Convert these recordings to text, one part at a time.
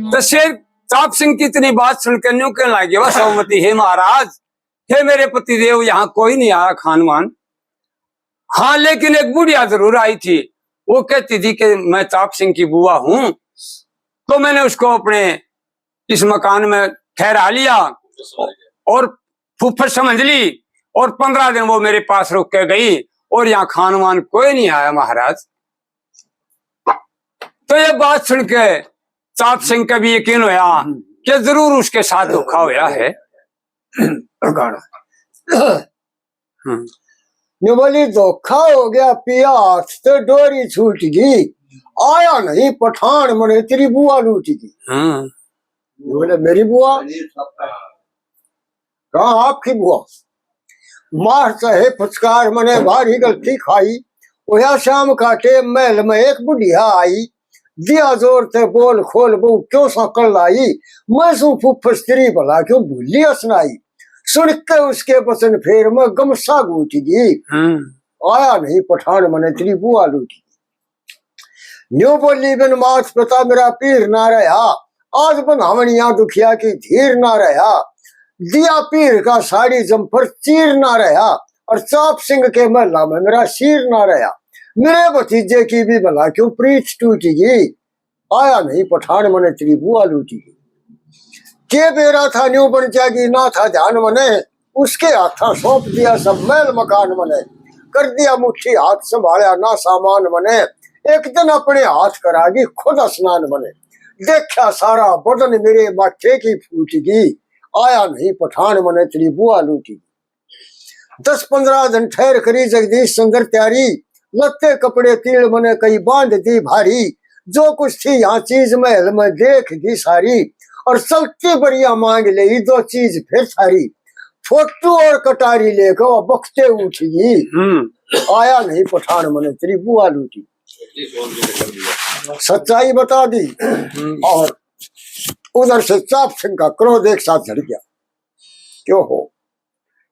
तो शेर चाप सिंह की इतनी बात सुनकर न्यू कहने लगे, वह सौमती, हे महाराज, हे मेरे पति देव, यहाँ कोई नहीं आया खानवान। हाँ, लेकिन एक बुढ़िया जरूर आई थी। वो कहती थी कि मैं चाप सिंह की बुआ हूं, तो मैंने उसको अपने इस मकान में ठहरा लिया और फूफड़ समझ ली, और 15 दिन वो मेरे पास रुक के गई, और यहाँ खानवान कोई नहीं आया महाराज। तो ये बात सुन के चाप सिंह का भी यकीन होया कि जरूर उसके साथ धोखा होया है। बोली धोखा हो गया पिया, हाथ तो डोरी छूट गई, आया नहीं पठान मने तेरी बुआ लूट गई। बोले मेरी बुआ कहाँ, आपकी बुआ? मार चाहे फुचकार मने भारी गलती खाई, वह शाम का टेम महल में एक बुढ़िया आई, दिया जोर से बोल खोल बू क्यों सकल लाई, मैं सू फुफड़ स्त्री भला क्यों भूली सुनाई, सुन के उसके बसन फेर में गमसा गूट गई, आया नहीं पठान मने तेरी बुआ लूटी। न्यू बोली बिन माथ पता मेरा पीर ना रहा, आज बनावनिया दुखिया की धीर ना रहा, दिया पीर का साड़ी जम्फर चीर ना रहा, और चाप सिंह के महला में मेरा शीर ना रहा, मेरे भतीजे की भी भला क्यों प्रीत टूटी गई, आया नहीं पठान मने तेरी बुआ लूटी गई। के बेरा था न्यू बन जाएगी ना था ध्यान मने, उसके हाथा सौंप दिया सब महल मकान मने, कर दिया मुट्ठी हाथ संभाला ना सामान मने, एक दिन अपने हाथ करागी खुद स्नान मने, देखा सारा बदन मेरे माथे की फूट गई, आया नहीं पठान मने तेरी बुआ लूटी। 10-15 दिन ठहर करी जगदीश सुंदर त्यारी, लत्ते कपड़े तीड़ मने कई बांध दी भारी, जो कुछ थी यहाँ चीज महल में देख दी सारी, और चलती बरिया मांग ले 2 चीज फिर सारी, फोटू और कटारी लेकर वो बख्ते उठी, आया नहीं पठान मने तेरी बुआ लूटी। सच्चाई बता दी, और उधर से चाप सिंह का क्रोध एक साथ झड़ गया। क्यों हो,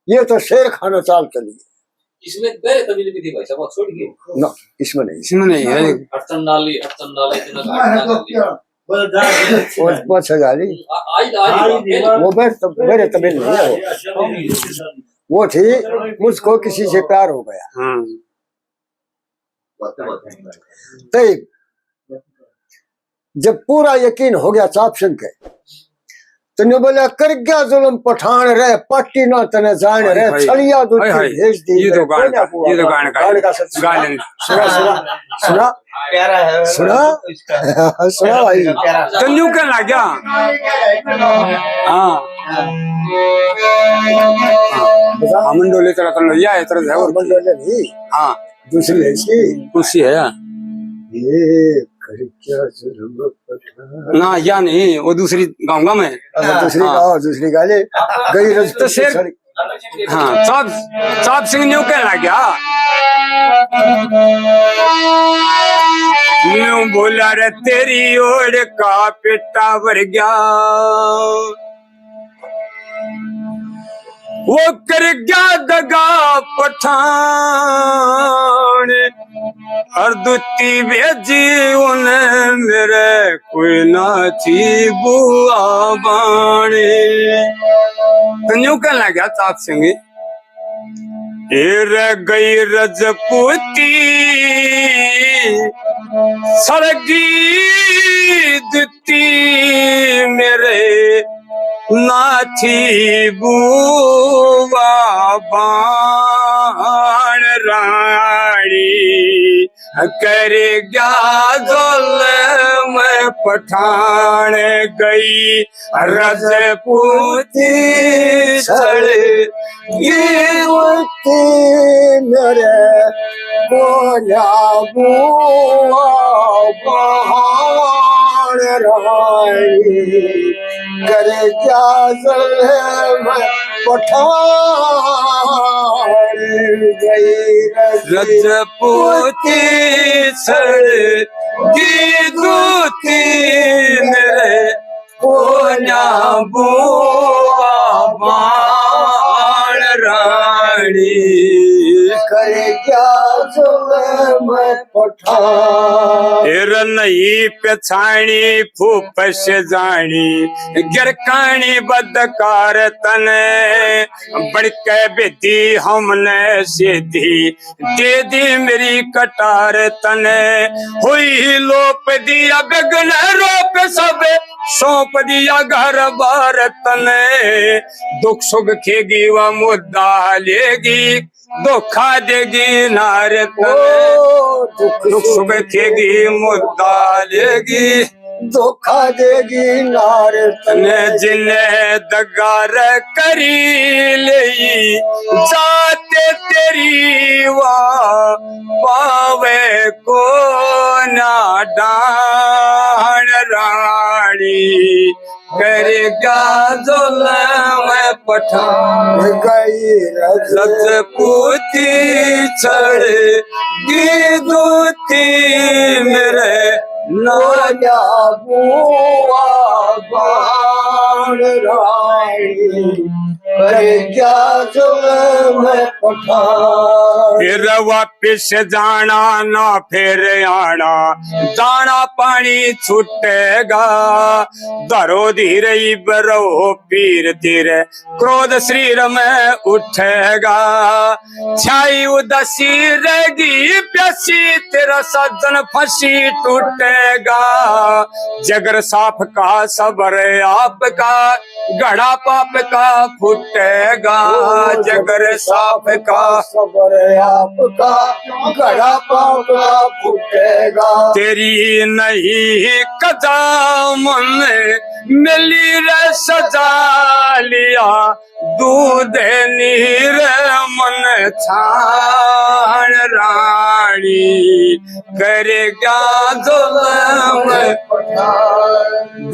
ये तो शेर खाना चाल चली। इसमें गए कबीले भी थी भाई साहब, छोड़ गए ना, इसमें नहीं, इसमें नहीं है। अड़चन डाली वो मेरे तमिल नहीं है, वो थी मुझको किसी से प्यार हो गया। तो जब पूरा यकीन हो गया चाप सिंह के, तो ने बोला कर गया जुल्म पठान रहे, पट्टी ना तने जान रहे, छलिया दो भेज दी। ये तो गान का सुना सुना प्यारा है, सुना सुना भाई, तो न्यू कहने लग गया। हाँ, मंडोले तरह तो लिया है, तरह है, और मंडोले नहीं, हाँ दूसरी है इसकी, कुर्सी है ये कर क्या जुल्म पठान ना, या नहीं, वो दूसरी गाँव में, दूसरी गाली गई तो शेर। हाँ, चाप सिंह न्यू कहने लग गया, न्यू बोला रे तेरी ओर का पेटा भर गया, वो कर गया दगा पठान, और दुती भेजी उन्हें मेरे कोई ना थी बुआ बाणे। तो न्यू कहने लगा चाप सिंह, रह गई रजपूती सड़गी दुती मेरे ना थी बुआ बाण रानी, कर गया जुल्म पठान, गई रजपूती सड़गी मेरे बोला बुआ बाण रानी, कर क्या जुल्म पठान, गई रजपूती सड़गी दूती मेरे कोना बुआ बाण रानी, कर क्या जुल्म पठान, फिर नहीं पछाणी फूफस जानी गिरकानी बदकार तने बड़के बेदी हमने सीधी दे दी मेरी कटार तने हुई लोप दिया गगन रोप सब सौंप दिया घर बार तने दुख सुख खेगी व मुद्दा लेगी धोखा देगी नार तने दुख सुख खेगी मुद्दा लेगी धोखा देगी नार तने जिन्हें दगार करी ले जाते तेरी वाह पावे को ना डान रानी करेगा जुल्म पठान गई रजपूती छड़ेगी दूती मेरे नाया बुआ बाण रानी करे क्या जुल्म पठान फिर वापिस जाना ना फिर आना दाना पानी छूटेगा धरो धीरे बरो पीर धीरे क्रोध शरीर में उठेगा छाई उदासी रहेगी प्यासी तेरा सज्जन फंसी टूटेगा जगर साफ का सबर आपका घड़ा पाप का फूटेगा जगर साफ का सबर आपका घड़ा पाप का फूटेगा तेरी नहीं कदम में मिली रे सजा लिया दूध नीर मन छान रानी करेगा जुल्म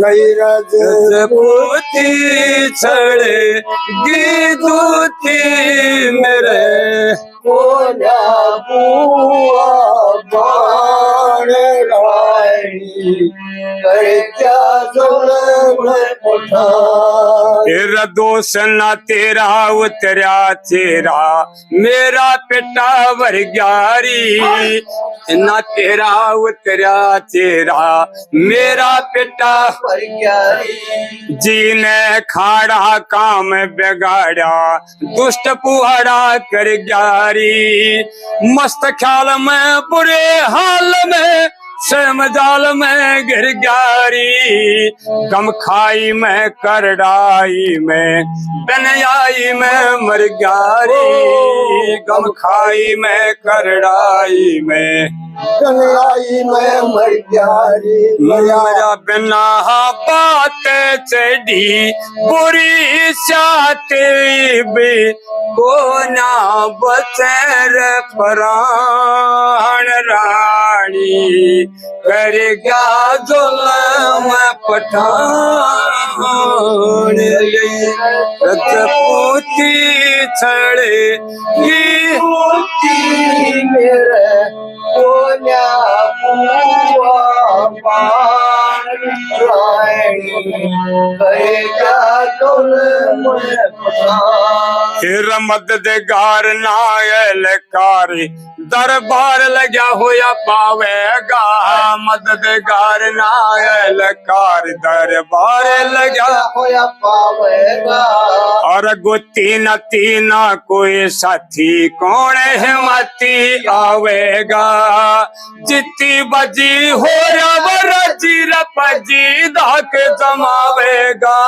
गई रजपूती छड़ेगी दूती मेरे बोला बुआ बाण रानी करे क्या जुल्म पठान तेरा दोष ना तेरा उतरा तेरा मेरा पिता वर्ग्यारी ना तेरा उतरा तेरा मेरा पिता जी ने खाड़ा काम बिगाड़ा दुष्ट पुहाड़ा कर ग्यारी मस्त ख्याल में बुरे हाल में शर्म जाल में गिर ग्यारी गम खाई में करड़ाई में बनयाई में मर ग्यारी गम खाई में करड़ाई में कन्हैया में मर ग्यारी मेरा बिना बात चढ़ी बुरी साथी भी को ना बचर प्राण रानी करेगा जुल्म पठान रजपूती छड़ेगी मेरे बोला बुआ बाण रानी करे क्या जुल्म पठान फिर मददगार नायल कारी दरबार लगा होया पावेगा मददगार नायल कारी दरबार लगा होया पावेगा और गो तीना तीना कोई साथी कौन हिम्मती आवेगा जितनी बजी हो रजी रपजी धाक जमावेगा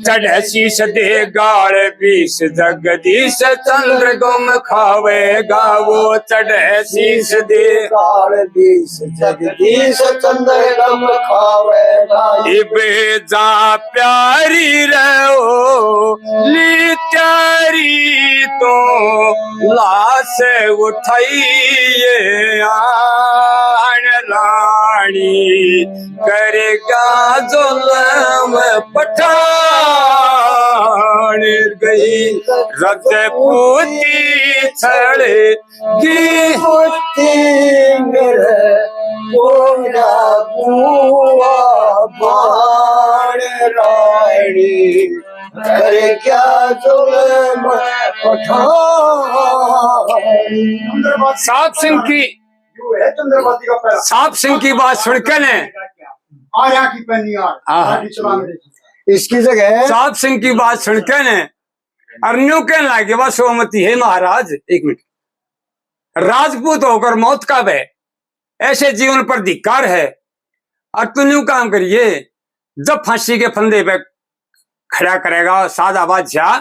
चढ़े शीश दे गाड़ बीस जगदीश चंद्र गुम खावेगा वो चढ़े शीश दे काल बीस जगदीश चंद्र गम खावेगा इबे जा प्यारी रहो ली त्यारी तो लाश उठाइए आन रानी करेगा जुल्म पठान गई रजपूती छड़ेगी मेरे बोला बुआ बाण रानी करे क्या जुल्म पठान सात सिंह की है चंद्रमती का पैरा साहब सिंह की बात सुन के ने आया की पैनी यार हाँ। गाड़ी चलाने दे। इसकी जगह साहब सिंह की बात सुन के ने अरन्यू कहने लगे बस सोमती है महाराज, एक मिनट, राजपूत होकर मौत का भय, ऐसे जीवन पर धिक्कार है। और तुम यूं काम करिए, जब फांसी के फंदे पे खड़ा करेगा सादा बादशाह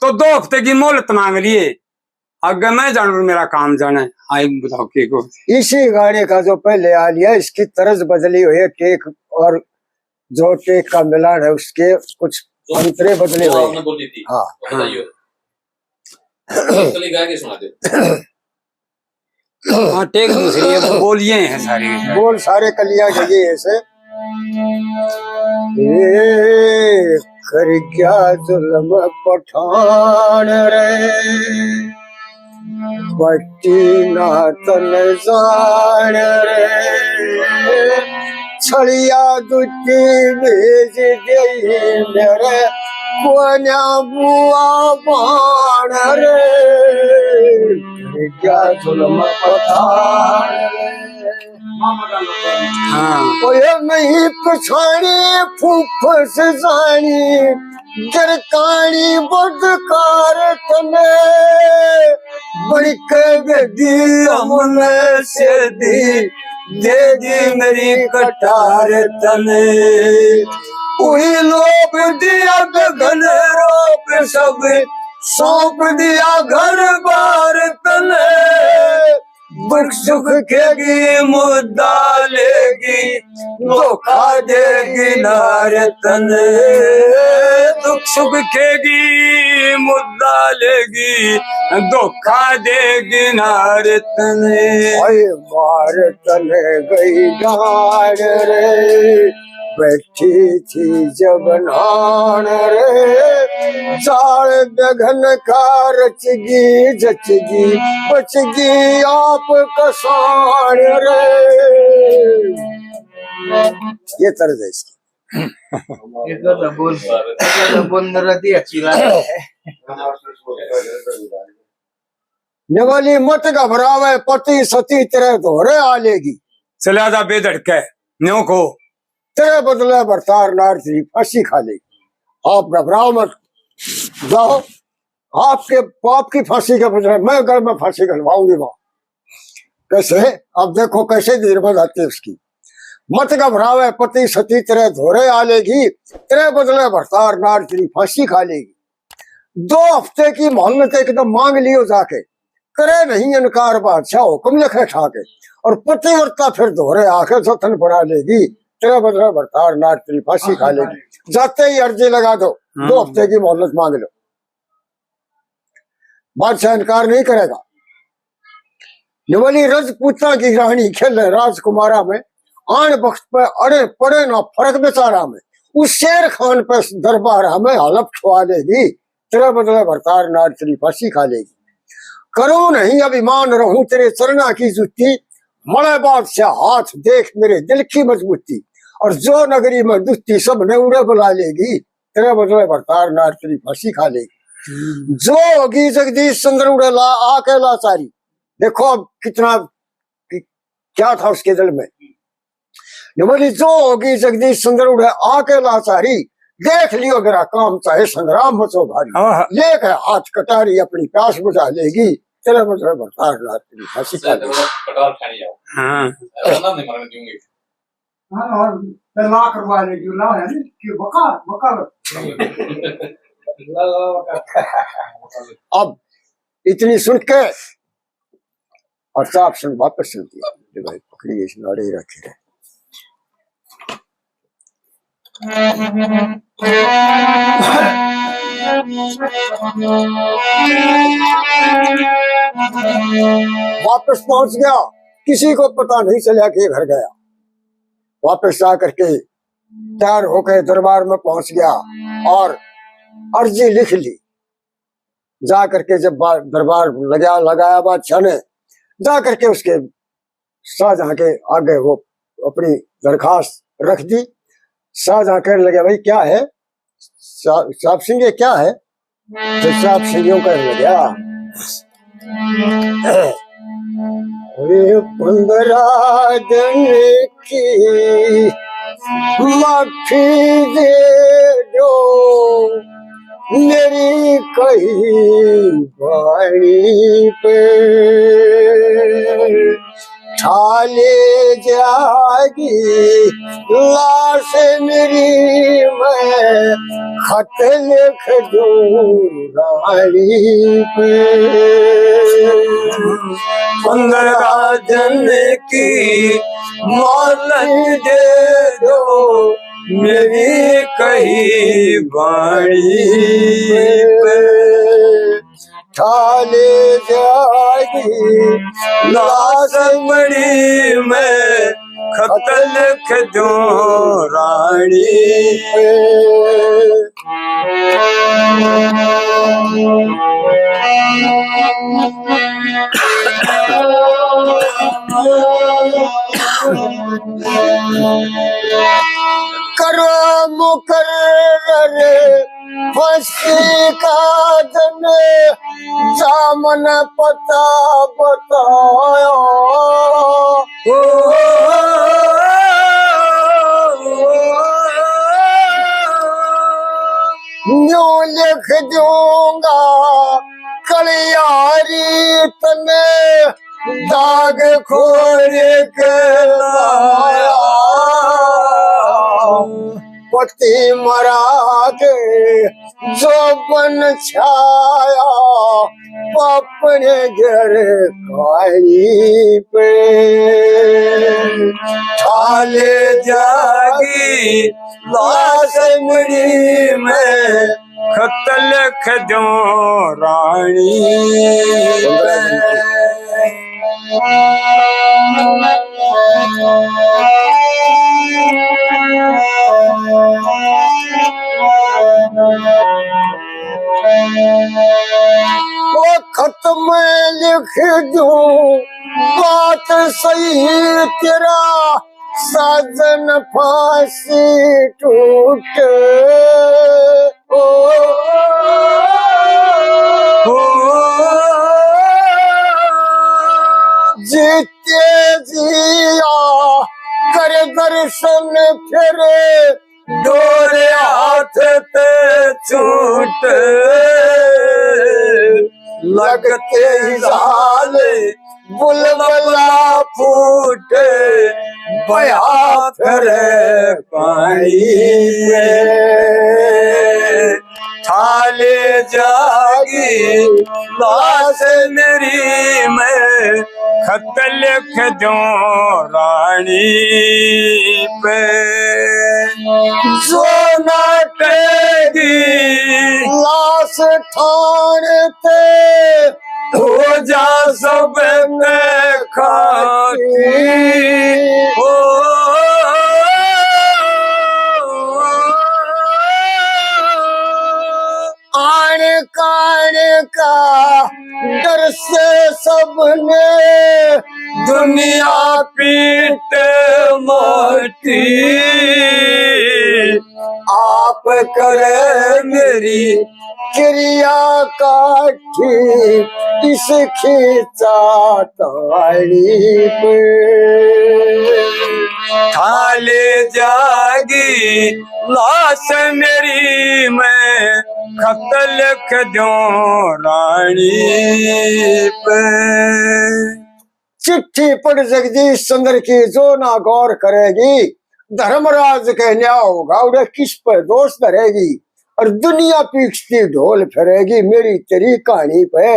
तो 2 हफ्ते की मोहलत मांग लिए। अगर मैं जानू मेरा काम जाना है। आई बताओ के को इसी गाड़ी का जो पहले आ लिया इसकी तरज बदली हुई है, टेक और जो टेक का मिलान है उसके कुछ अंतरे बदले जो हुए आपने हैं। बोली थी हाँ वो बताइए। गा के सुना दो। हाँ टेक दूसरी है, बोलिए हैं सारी। बोल सारे कलिया गए ऐसे ये कर क्या जुल्म पठान रे बट्टी ना तन जान रे छड़िया दुटी भेज गई मेरे कोन्या बुआ बाण रे कर क्या जुल्म पठान रे हाँ ओए नहीं पछाड़ी फूफस जानी गरकानी बदकार तने बड़क गदी हमने से दी दे दी मेरी कटार तने उही लोप दिया गगन रोप सब सौंप दिया घर बार तने दुख सुख खेगी मुद्दा लेगी धोखा देगी नार तने दुख सुख खेगी मुद्दा लेगी धोखा देगी नार तने। ओए मार तने गई डार रे बैठी थी जब नान रे जाल दघन का रचगी जचगी बचगी आप कसान रे। ये तर्ज है इसकी। निवाली मत घबरावे पति सती तेरे धोरे आलेगी चला जा बेधड़के न्यों को तेरे बदले बरतार नार थी फांसी खा लेगी। आप घबराओ मत, जाओ आपके पाप की फांसी के बदले मैं घर में फांसी खलवाऊंगी वहां। कैसे? अब देखो कैसे देर बजाती है उसकी। मत घबरावे पति सती तेरे धोरे आलेगी तेरे बदले बरतार नार तेरी फांसी खा लेगी। 2 हफ्ते की मोहल्लत एकदम मांग लियो जाके करे नहीं इनकार बादशाह हुक्म लिखे ठाके और पतिव्रता फिर धोरे आके जतन बना लेगी तेरे बदले बरतार नार तेरी फांसी खा लेगी। जाते ही अर्जी लगा दो 2 हफ्ते की मोहलत मांग लो। बादशाह इनकार नहीं करेगा। निवली रजपूता की रानी खेले राजकुमारा में आन बख्त पे अड़े पड़े ना फर्क बेचारा में उस शेर खान पे दरबार हमें हलफ छुआ लेगी तेरे बदले बरतार नार तेरी फांसी खा लेगी। करो नहीं अभिमान रहूं तेरे चरना की जुत्ती मड़े बादशाह हाथ देख मेरे दिल की मजबूती और जो नगरी में दुत्ती सब ने उड़े बुला लेगी तेरे बदले बरतार नार तेरी फांसी खा लेगी। जो होगी जगदीश चंद्र उड़े ला आके लाचारी देखो अब कितना क्या था उसके दिल में। बोली जो होगी जगदीश चंद्र उड़े आके लाचारी देख लियो मेरा काम चाहे संग्राम मचो भारी लेकर हाथ कटारी अपनी प्यास बुझा लेगी तेरे बदले बरतार नार तेरी फांसी खा लेगी। कटार खानी जाओ। हाँ ना नहीं मरने दूंगी। ला करवा लेगी ला है कि वकार अब इतनी सुन के और साफ सुन वापस चल दिया भाई पकड़िए इस नारे रखे रहे। वापस पहुंच गया किसी को पता नहीं चला कि घर गया। वापस जा करके तैयार होकर दरबार में पहुंच गया और अर्जी लिख ली। जा करके जब दरबार लगाया बादशाह ने जा करके उसके शाहजहां के आगे वो अपनी दरखास्त रख दी। शाहजहां कहने लगे भाई क्या है साहब सिंह ये क्या है? तो साहब सिंह कहने लगे ये 15 दिन की माफी दे दो मेरी कही बाड़ी पे ठाले जागी लाश मेरी मैं खत लिख दूं रानी पे 15 दिन की मोहलत दे दो मेरी कही बाड़ी पे ठाले जागी लाश बड़ी मैं खत लिख दूं रानी पे करो मुकर्रर फांसी का दिन जामन पता बताया यूं लिख दूंगा कलियारी तने दाग खोल के लाया पति मरा के जो बन छाया अपने घर काई पे ठाले जागी लाश मेरी मैं खत लिख दूं रानी वो खत में लिख दूं बात सही तेरा साजन फांसी टूटे जीते जिया कर दर्शन फिर डोरे हाथ पे छूट लगते ही साले बुलबुला फूटे बया फिर पानी थाले जागी लाश मेरी मैं खत लिख दूं रानी पे जो नाटेगी लाश ठाणते हो जा सब में खाती हो आन कान का डर से सबने दुनिया पीट मोटी आप करे मेरी क्रिया काठी इस खींचा ताड़ी पे थाले जागी लाश मेरी मैं खत लिख दूं रानी पे चिट्ठी पढ़ जगदीश चंद्र की जो ना गौर करेगी धर्मराज के न्याय होगा उन्हें किस पर दोष धरेगी और दुनिया पीछती ढोल फिरेगी मेरी तेरी कहानी पे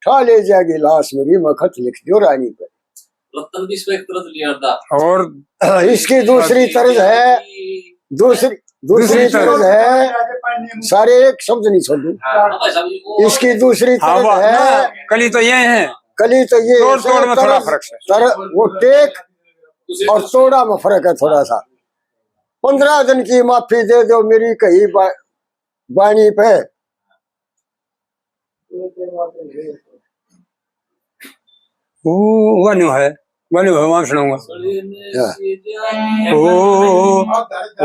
ठाले जाएगी लाश मेरी मैं खत लिख दो रानी पे रतन भी इसमें एक तरह लिया था और इसकी दूसरी तर्ज है दूसरी तर्ज है सारे एक शब्द नहीं छोड़ू इसकी दूसरी तर्ज है कली तो ये है कली तो ये तोड़ में थोड़ा फर्क है वो टेक और तोड़ा में फर्क है थोड़ा सा 15 दिन की माफी दे दो मेरी कही बाणी पे वनु है वनु भगवान सुनाऊंगा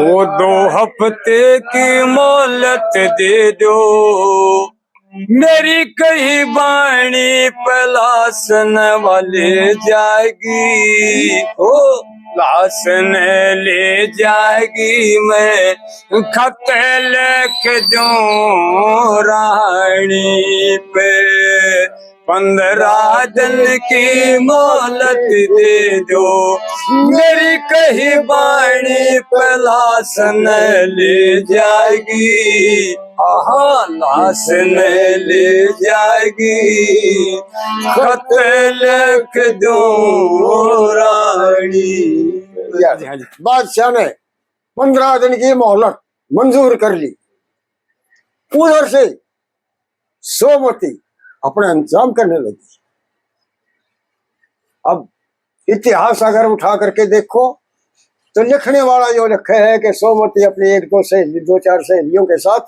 ओ 2 हफ्ते की मोहलत दे दो मेरी कही बाणी पलासन वाले जाएगी, ओ लासन ले जाएगी। मैं खत लिख दूं रानी पे, 15 दिन की मोहलत दे दो। मेरी कही बाणी पलासन ले जाएगी, आहा लासन ले जाएगी। खत लिख दो रानी। हाँ जी। बादशाह ने 15 दिन की मोहलत मंजूर कर ली। उधर से सोमवती अपना इंतजाम करने लगी। अब इतिहास अगर उठा करके देखो तो लिखने वाला जो लिखे है कि सोमवती अपनी दो चार सहेलियों के साथ,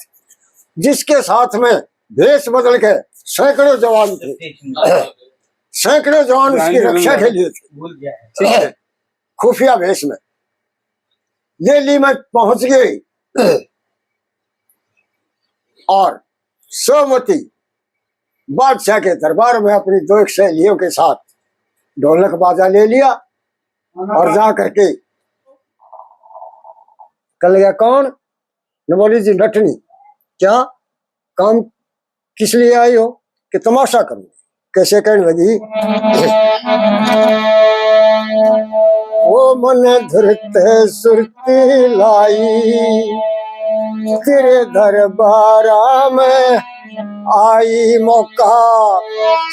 जिसके साथ में भेष बदल के सैकड़ों जवान थे, सैकड़ों जवान उसकी रक्षा के लिए थे, खुफिया भेष में दिल्ली में पहुंच गई। और सोमवती बादशाह के दरबार में अपनी 2 सहेलियों के साथ ढोलक बाजा ले लिया और जा करके कल गया कौन न बोली जी नटनी, क्या काम किस लिए आई हो? कि तमाशा करूं। कैसे कहने लगी, वो मन धरते सुरती लाई, तेरे दरबारा में आई मौका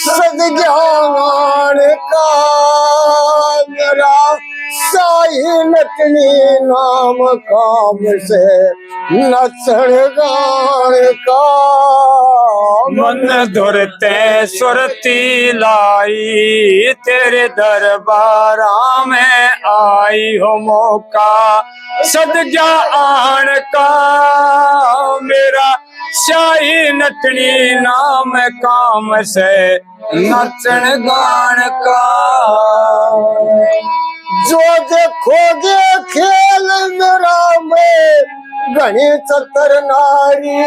सदज्ञान का, मेरा साई नटनी नाम काम से नचण गान का। मन धुरते सुरती लाई, तेरे दरबारा में आई हो मौका सदजा आन का। मेरा शाही नटनी नाम काम से नचन गान का। जो देखोगे खेल मेरा में घनी चतुर नारी,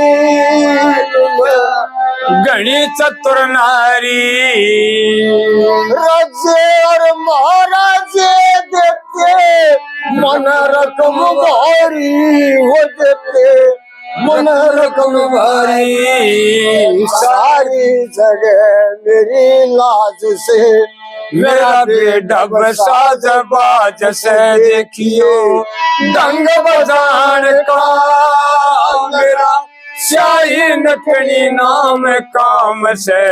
घनी चतुर नारी। राजे और महाराजे देते मन रकम भारी, वो देते मन रकम भारी। सारी जगह मेरी लाज से मेरा बेटा साज बाज से देखियो ढंग बजान का। मेरा शाही नटनी नाम काम से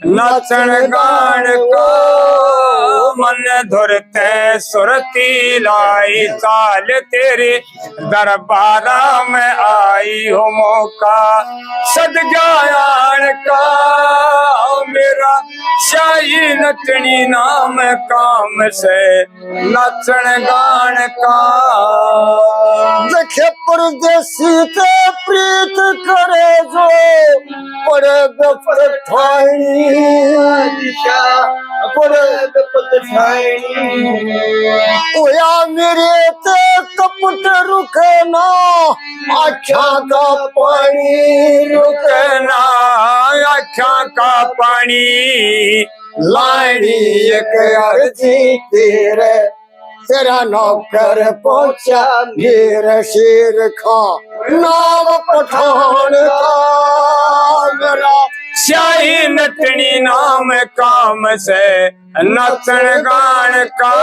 नचन गान का। मन धुरते सुरती लाई, चाल तेरे दरबारा में आई हो मौका सदगान का। मेरा शाही नटनी नाम काम से नचन गान का। देखे परदेसी ते प्रीत करे जो पड़े बेपत ठाई, पड़े बेपत ठाई। ओया मेरे ते कपट रुके ना, आँखा का पानी रुके ना, आँखा का पानी। लाड़ी एक अर्जी तेरे, तेरा नौकर पहुंचा मेरे शेर खा नाम पठान का। मेरा शाही नटनी नाम काम से नचन गान का।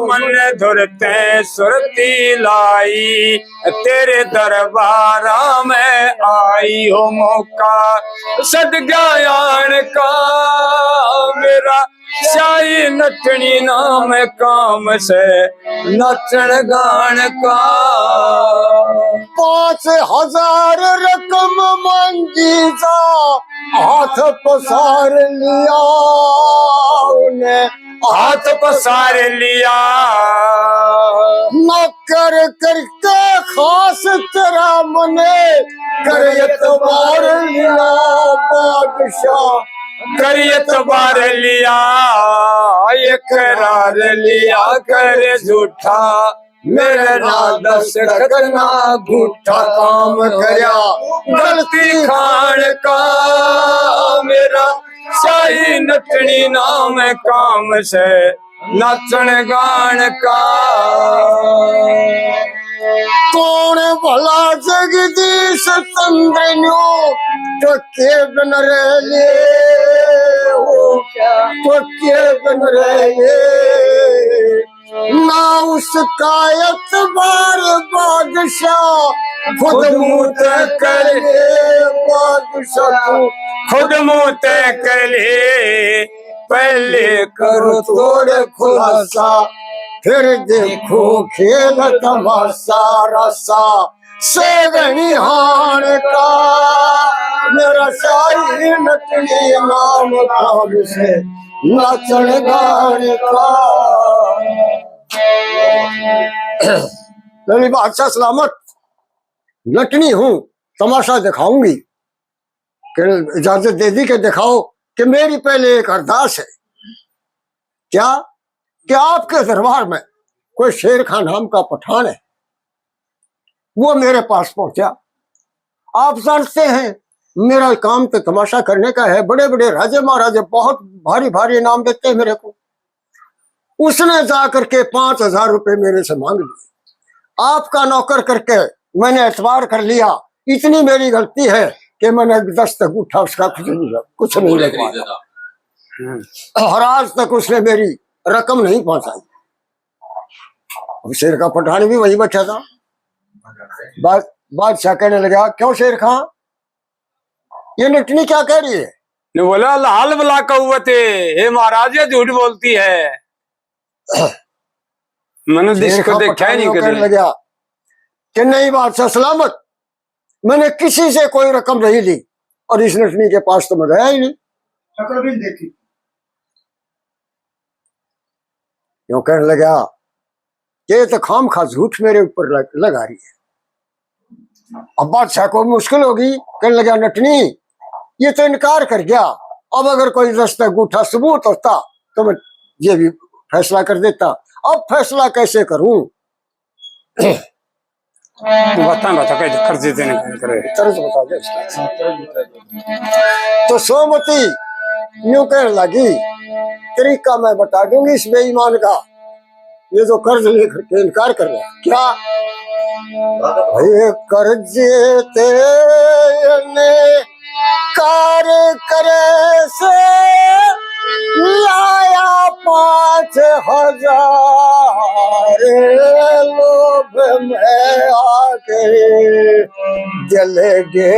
मन धुरते सुरती लाई, तेरे दरबारा में आई हो मौका सदगान का। मेरा शाही नटनी नाम काम से नचन गान का। 5000 रकम मांगी जा, हाथ पसार लिया उन्हें, हाथ पसार लिया। न कर करके खास तेरा मने, कर एतबार लिया बादशाह, कर एतबार लिया। इकरार लिया कर झूठा मेरे नाल दस करना झूठा काम करया गलती खान का मेरा शाही नटनी नाम काम से नाचन गान का कौन भला जगदीश चंद्रन्यो तो के बन रहे तो के बन रहे ना उसका एतबार बादशाह खुद मुँह करे बादशाह खुद मुँह तय कर ले पहले करो थोड़े खुलासा फिर देखो खेल तमाशा रसा सेवनी हार का मेरा शाही नटनी नाम काम से नाचन गान का मेरी बादशाह सलामत नटनी हूँ तमाशा दिखाऊंगी इजाजत दे दी कि दिखाओ कि मेरी पहले एक अरदास है क्या कि आपके दरबार में कोई शेर खान नाम का पठान है वो मेरे पास पहुंचा आप जानते हैं मेरा काम तो तमाशा करने का है बड़े बड़े राजे महाराजे बहुत भारी भारी इनाम देते हैं मेरे को उसने जाकर के 5,000 रुपए मेरे से मांग लिए आपका नौकर करके मैंने एतबार कर लिया इतनी मेरी गलती है कि मैंने 10 तक उठा उसका कुछ नहीं लगवाया और आज तक उसने मेरी रकम नहीं पहुंचाई अब शेर का पठान भी वही बैठा था बादशाह कहने लगा क्यों शेर खां ये नटनी क्या कह रही है ने बोला लाल बला कौवते हे महाराज ये झूठ बोलती है मैंने देश को देखा ही नहीं कहने लगा कि नहीं बादशाह सलामत मैंने किसी से कोई रकम नहीं ली और इस नटनी के पास तो मैं गया ही नहीं शक्ल भी देखी क्यों कहने लगा ये तो खाम खा झूठ मेरे ऊपर लगा रही है अब बादशाह को मुश्किल होगी कहने लगा नटनी ये तो इनकार कर गया अब अगर कोई दस्तगूठा सबूत होता तो मैं ये भी फैसला कर देता अब फैसला कैसे करूं बता कैसे कर्ज देने करे तरस बता दे इसका। तो सोमती यूं कहने लगी तरीका मैं बता दूंगी इस बेईमान का ये जो कर्ज लेकर के इनकार कर रहा है क्या ये कर्जे तेने कार करे से लाया 5,000 लोभ में आके जले गे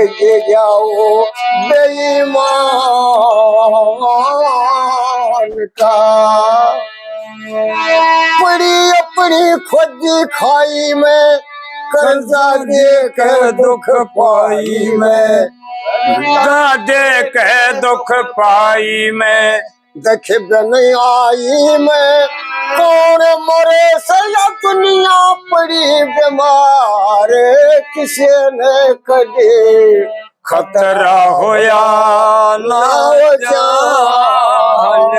जाओ बेईमान का पड़ी अपनी खोजी खाई में कर्जा दे कर दुख पाई में दे के दुख पाई में देखे नहीं आई मैं कौन मरे से दुनिया पड़ी बीमार किसी ने कभी खतरा होया ना जान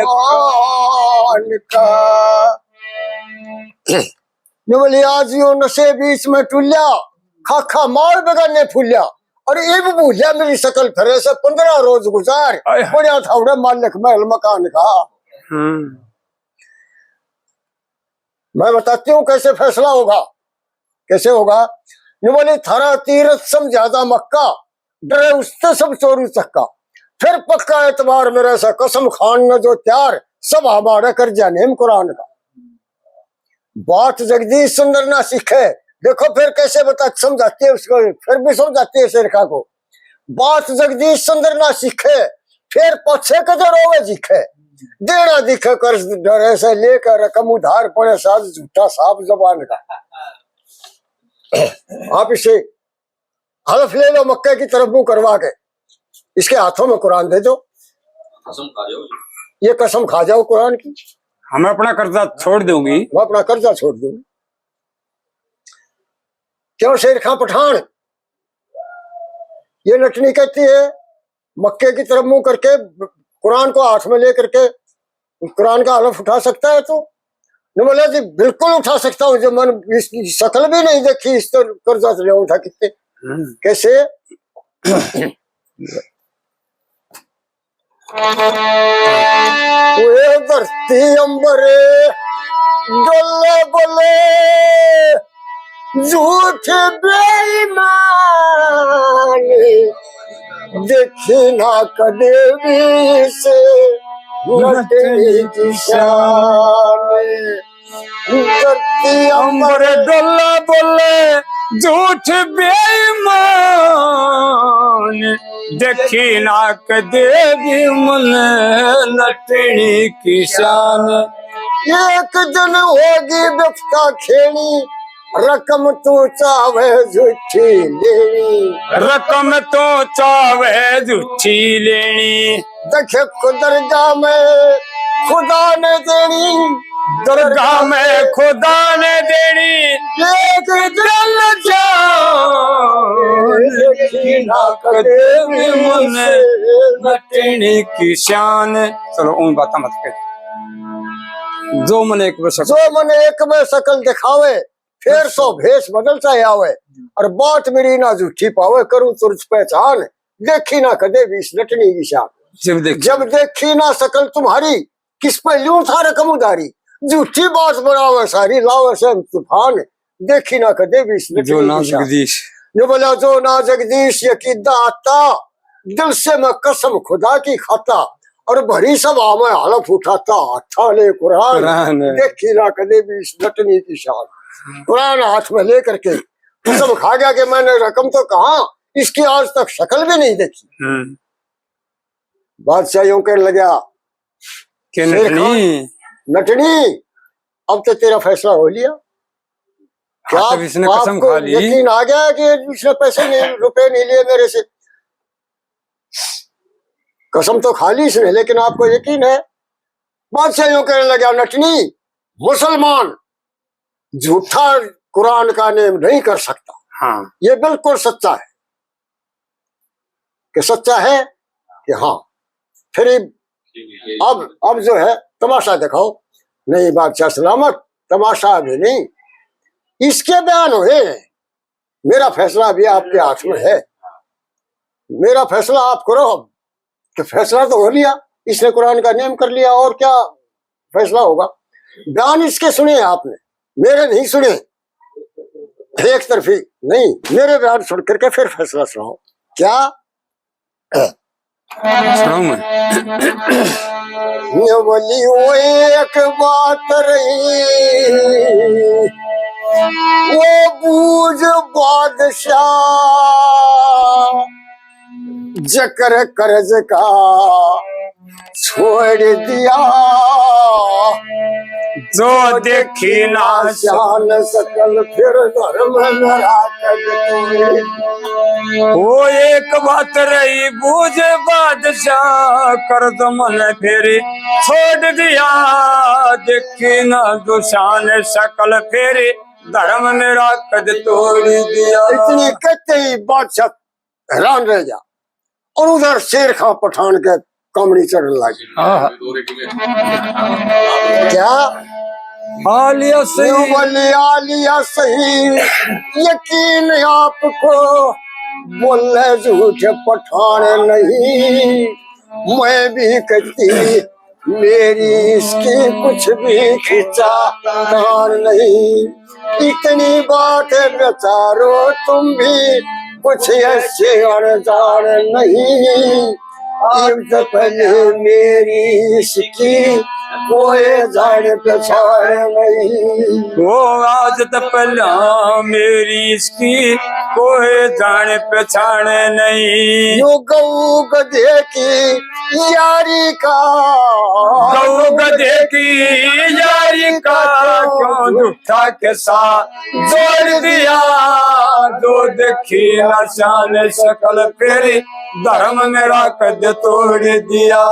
का बोली आज यो नशे बीच में टुल्या खाखा मार बगाने फूलिया और ये भी भूलिया मेरी शकल फिरे से 15 रोज गुजार बढ़िया था उड़े मालिक महल मकान का मैं बताती हूँ कैसे फैसला होगा कैसे होगा बोली थारा तीरथ सम ज्यादा मक्का डरे उससे सब चोरी चक्का फिर पक्का एतबार मेरे से कसम खान ने जो त्यार सब हमारा कर जाने कुरान का बात जगदीश सुंदर ना सीखे देखो फिर कैसे बता समझाती है उसको फिर भी समझाती है शेरखा को बात जगदीश सुंदर ना सीखे फिर पछे कदर रोवे जीखे देना दिखे कर्ज डरे से लेकर रकम उधार पड़े साथ झूठा साफ जबान का आप इसे हलफ ले लो मक्के की तरफ मुंह करवा के इसके हाथों में कुरान दे दो कसम खा जाओ ये कसम खा जाओ कुरान की हम अपना कर्जा छोड़ दूंगी मैं अपना कर्जा छोड़ दूंगी क्यों शेर खां पठान ये नटनी कहती है मक्के की तरफ मुंह करके कुरान को हाथ में लेकर के कुरान का हलफ उठा सकता है तो ने बोला जी बिल्कुल उठा सकता हूँ, जो मन इसकी शक्ल भी नहीं देखी इस तो कर्जा से ले उठा कितने कैसे। वे धरती अंबरे डोले बोले झूठ बेईमान, देखी ना कदे भी से नटनी की शान। धरती अंबर अंबरे डोला बोले झूठ बेईमान, देखी नाक देवी मन नटनी की शान। एक दिन होगी बिफ्ता खेणी, रकम तू चावे झूठी लेनी। रकम तो चावे झूठी लेनी, देखे खुदरगा में खुदा ने देनी, दरगाह में खुदा ने देनी। एक दिल जान देखी नाक देवी मन नटनी की शान। चलो उन बात मत कर, जो मन एक बस जो मन एक में शकल दिखावे, फिर सो भेष बदल चाहे आवे, और बात मेरी ना झूठी पावे, करूं तुझ पहचान, देखी ना कदे बीस नटनी की शान। जब देखी ना शकल तुम्हारी, किस पे लूं था रकम उधारी, झूठी बात बनावे सारी, लावे से तूफान, देखी ना कदे बीस जो नटनी ना की शान। जगदीश, जो बोला जो ना जगदीश यकीदा आता, दिल से मैं कसम खुदा की खाता, और भरी सभा में हलफ उठाता, अच्छा ले कुरान, कुरान। देखी ना कदे बीस नटनी की शान। कुरान हाथ में लेकर के कसम खा गया कि मैंने रकम तो कहा, इसकी आज तक शक्ल भी नहीं देखी। बादशाह यूं कहने लगा के शेर नटनी खान, नटनी अब तो तेरा फैसला हो लिया। क्या हाँ, तब इसने कसम आपको खा ली। यकीन आ गया कि इसने पैसे नहीं रुपए नहीं लिए मेरे से? कसम तो खा ली इसने, लेकिन आपको यकीन है? बादशाह यूं कहने लगा नटनी, मुसलमान झूठा कुरान का नेम नहीं कर सकता, हाँ ये बिल्कुल सच्चा है। कि सच्चा है कि हाँ, फिर अब जो है तमाशा दिखाओ। नहीं बादशाह सलामत, तमाशा अभी नहीं, इसके बयान हुए, मेरा फैसला अभी आपके हाथ में है, मेरा फैसला आप करो। कि फैसला तो हो लिया, इसने कुरान का नेम कर लिया, और क्या फैसला होगा? बयान इसके सुने आपने, मेरे नहीं सुने, एक तरफी नहीं, मेरे बयान सुन करके फिर फैसला सुनाओ। क्या सुनाओ मैं। ये बोली वो एक बात रही, वो बूझ बादशाह, जकर कर्ज का छोड़ दिया, जो देखी ना शान सकल फिर धर्म वो एक बात रही, बूझ बादशाह, कर दो मन फेरी छोड़ दिया, देखी ना दुशान शकल फेरी, धर्म मेरा कद तोड़ दिया। इतनी कहते ही बादशाह हैरान रह गया, और उधर शेर खां पठान के कमड़ी चढ़ने लगी। क्या आलिया सही आलिया सही, यकीन आपको बोले झूठ पठान नहीं, मैं भी कहती मेरी इसकी कुछ भी खिंचा कान नहीं, इतनी बात बेचारो तुम भी कुछ ऐसे अनजान नहीं, आज पहले मेरी इसकी कोई जान पहचान नहीं, वो आज तक पहला मेरी इसकी कोई जान पहचान नहीं। यो गऊ गधे की यारी का, गौ गधे की यारी का क्यों झूठा के साथ जोड़ दिया, जो देखी ना शान शकल फेरी, धर्म मेरा कद तोड़ दिया।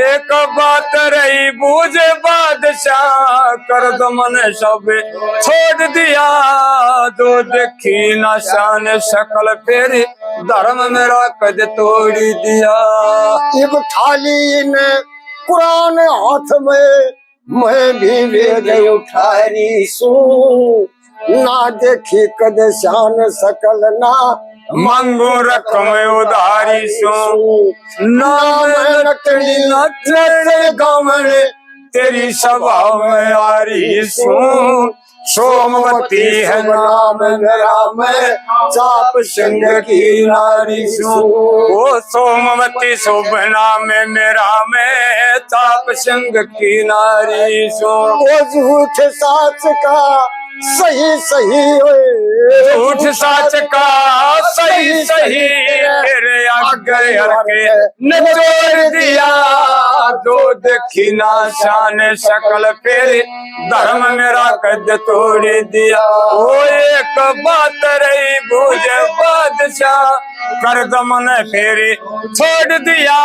एक बात रही बूझ बादशाह, कर दो मन सब छोड़ दिया, जो देखी ना शान शकल फेरी, धर्म मेरा कद तोड़ दिया। इब थाली ने कुरान हाथ में मैं भी वेद उठारी सू ना देखी कद शान सकल ना मंगो रकम उधारी सो नाम नटनी नचने गमने तेरी सभा में आरी सो सोमवती है नाम मेरा मैं चाप सिंह की नारी सो ओ सोमवती शुभ नाम मेरा मैं चाप सिंह की नारी सो वो झूठ साच का सही सही होए झूठ साच का सही सही तेरे आगे हरके निचोड़ दिया दो देखी ना शान शकल फेरे धर्म मेरा कद तोड़ दिया ओ एक बात रही भूज बादशाह कर दमन फेरे छोड़ दिया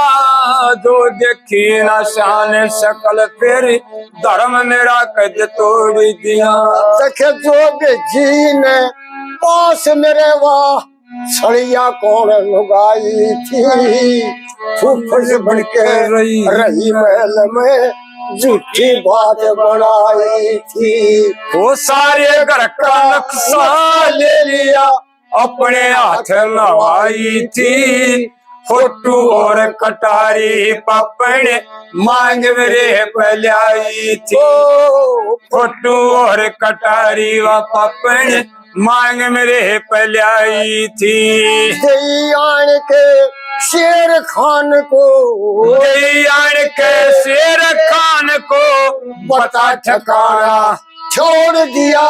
दो देखी ना शान शकल फेरे धर्म मेरा कद तोड़ दिया देखे जो बेजी ने पास मेरे वाह छड़िया कौन लुगाई थी फूफस बन के रही महल में झूठी बात बनाई थी वो सारे घर का नक्शा ले लिया अपने हाथ नवाई थी फोटू और कटारी पापड़ मांग मेरे पलाई थी फोटू और कटारी व पापड़ मांग मेरे पलाई थी आन के शेर खान को आन के शेर खान को बता ठिकाना छोड़ दिया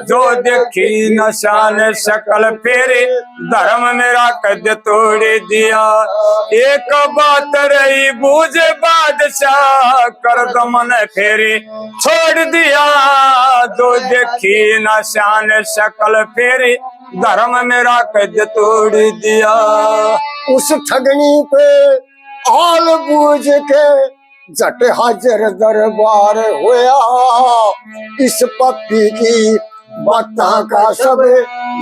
जो देखी नशान शकल फेरे धर्म मेरा कद तोड़ दिया एक बात रही बूझ बादशाह कर दमन फेरे छोड़ दिया जो देखी नशान शकल फेरे धर्म मेरा कद तोड़ दिया उस ठगनी पे आल बूझ के जट हाजर दरबार होया इस पप्पी की बाता का सब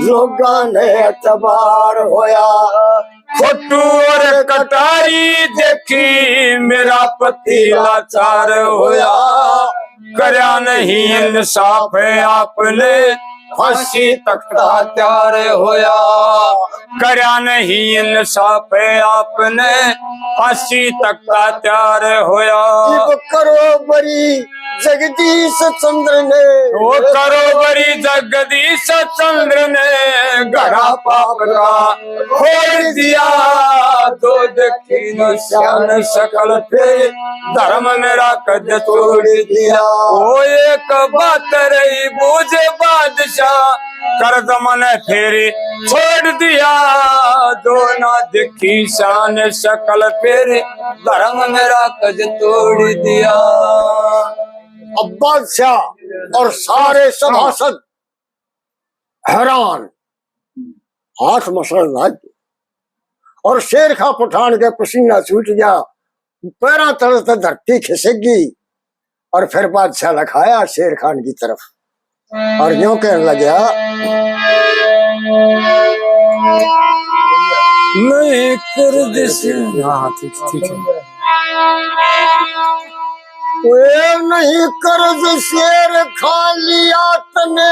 लोगा ने एतबार होया फोटू और कटारी देखी मेरा पति लाचार होया करया नहीं इंसाफ आपने फांसी तख्ता त्यार होया करया नहीं इंसाफ आपने फांसी तख्ता त्यार होया करो बरी जगदीश चंद्र ने वो करो बरी जगदीश चंद्र ने गढ़ा पाप का खोल दिया दो देखी नशान शकल पे धर्म मेरा कद तोड़ दिया वो एक बात रही बूझे बादशाह कर दमन फेरे छोड़ दिया दो ना देखी शान शकल फेरे धर्म मेरा कद तोड़ दिया अब बादशाह और सारे सभासद हैरान हाथ मसल लाग और शेर खा पठान के पसीना छूट गया पैरा तले से धरती खिसक और फिर बादशाह लखाया शेर खान की तरफ और यूं कहने लगा नहीं कर हाँ ठीक है नहीं कर्ज शेर खा लिया तने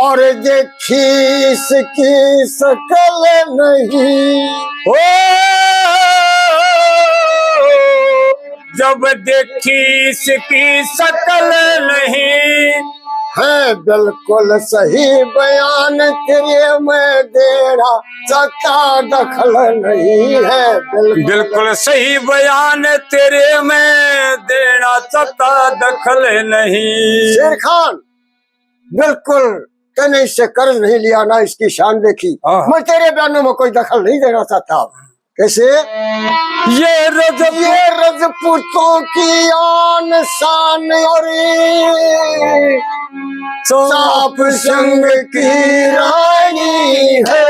और देखी इसकी शकल नहीं हो जब देखी इसकी शकल नहीं है बिल्कुल सही बयान तेरे में देना सत्ता दखल नहीं है बिल्कुल सही बयान तेरे में देना सत्ता दखल नहीं शेर खान बिल्कुल तने इससे कर्ज नहीं लिया ना इसकी शान देखी मैं तेरे बयानों में कोई दखल नहीं देना चाहता कैसे ये रजपूतों की आन शान और चाप संग की रानी है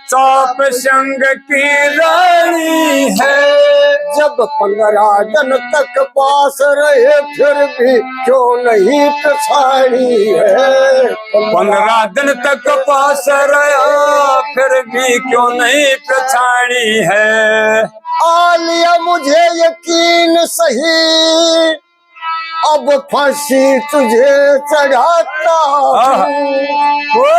चाप संग की रानी है जब 15 दिन तक पास रहे फिर भी क्यों नहीं पछाड़ी है 15 दिन तक पास रहा फिर भी क्यों नहीं पछाड़ी है आ लिया मुझे यकीन सही अब फांसी तुझे चढ़ाता हूँ।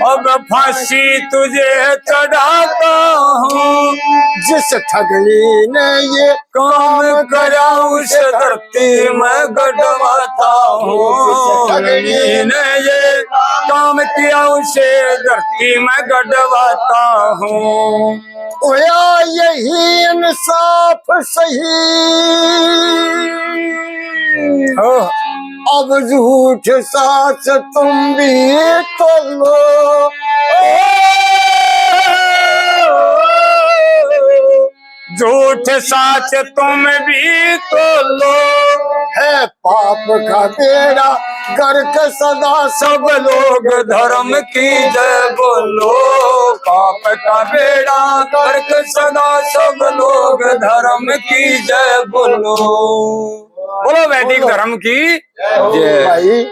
अब फांसी तुझे चढ़ाता हूँ जिस ठगनी ने ये काम करा उस धरती में गड़वाता हूँ ठगनी ने ये काम किया उसे धरती में गड़वाता हूँ होया यही इंसाफ सही अब झूठ साच तुम भी तो लो झूठ साच तुम भी तो लो है पाप का बेड़ा करके सदा सब लोग धर्म की जय बोलो पाप का बेड़ा करके सदा सब लोग धर्म की जय बोलो बोलो वैदिक धर्म की जय भाई